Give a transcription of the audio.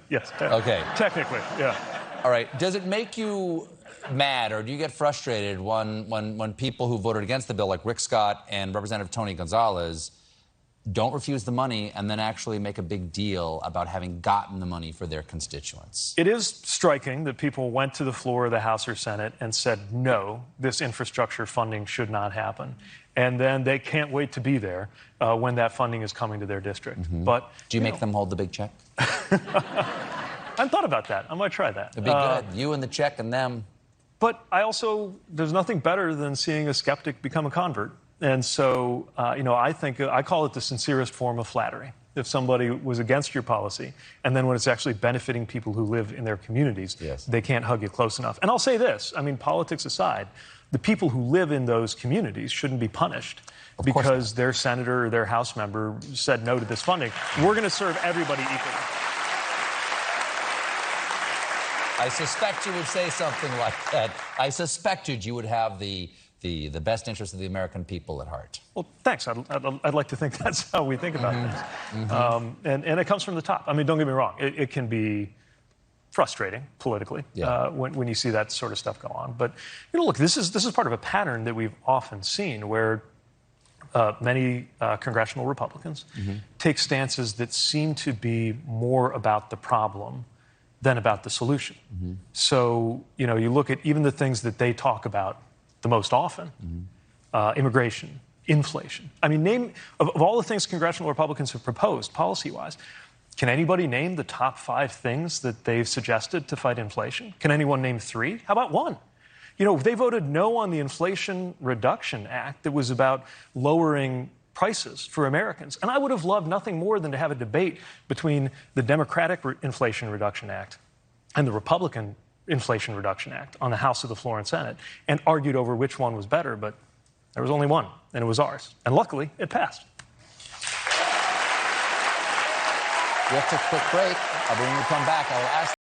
Yes. Okay. Technically, yeah. All right. Does it make you mad, or do you get frustrated when people who voted against the bill, like Rick Scott and Representative Tony Gonzalez, don't refuse the money and then actually make a big deal about having gotten the money for their constituents? It is striking that people went to the floor of the House or Senate and said, no, this infrastructure funding should not happen. And then they can't wait to be there when that funding is coming to their district. Mm-hmm. But do you make them hold the big check? I hadn't thought about that. I might try that. It'd be good. You and the check and them. But there's nothing better than seeing a skeptic become a convert. And so, I think I call it the sincerest form of flattery. If somebody was against your policy, and then when it's actually benefiting people who live in their communities, yes, they can't hug you close enough. And I'll say this, politics aside, the people who live in those communities shouldn't be punished because their senator or their House member said no to this funding. We're going to serve everybody equally. I suspect you would say something like that. I suspected you would have the best interest of the American people at heart. Well, thanks. I'd like to think that's how we think about things. And it comes from the top. Don't get me wrong. It can be frustrating politically when you see that sort of stuff go on. But, look, this is part of a pattern that we've often seen where many congressional Republicans take stances that seem to be more about the problem than about the solution. So, you look at even the things that they talk about the most often, immigration, inflation. Name, of all the things congressional Republicans have proposed policy-wise, can anybody name the top 5 things that they've suggested to fight inflation? Can anyone name 3? How about 1? They voted no on the Inflation Reduction Act that was about lowering prices for Americans. And I would have loved nothing more than to have a debate between the Democratic Inflation Reduction Act and the Republican Inflation Reduction Act on the House of the floor and Senate, and argued over which one was better, but there was only one, and it was ours. And luckily, it passed. We'll take a quick break. When we come back, I will ask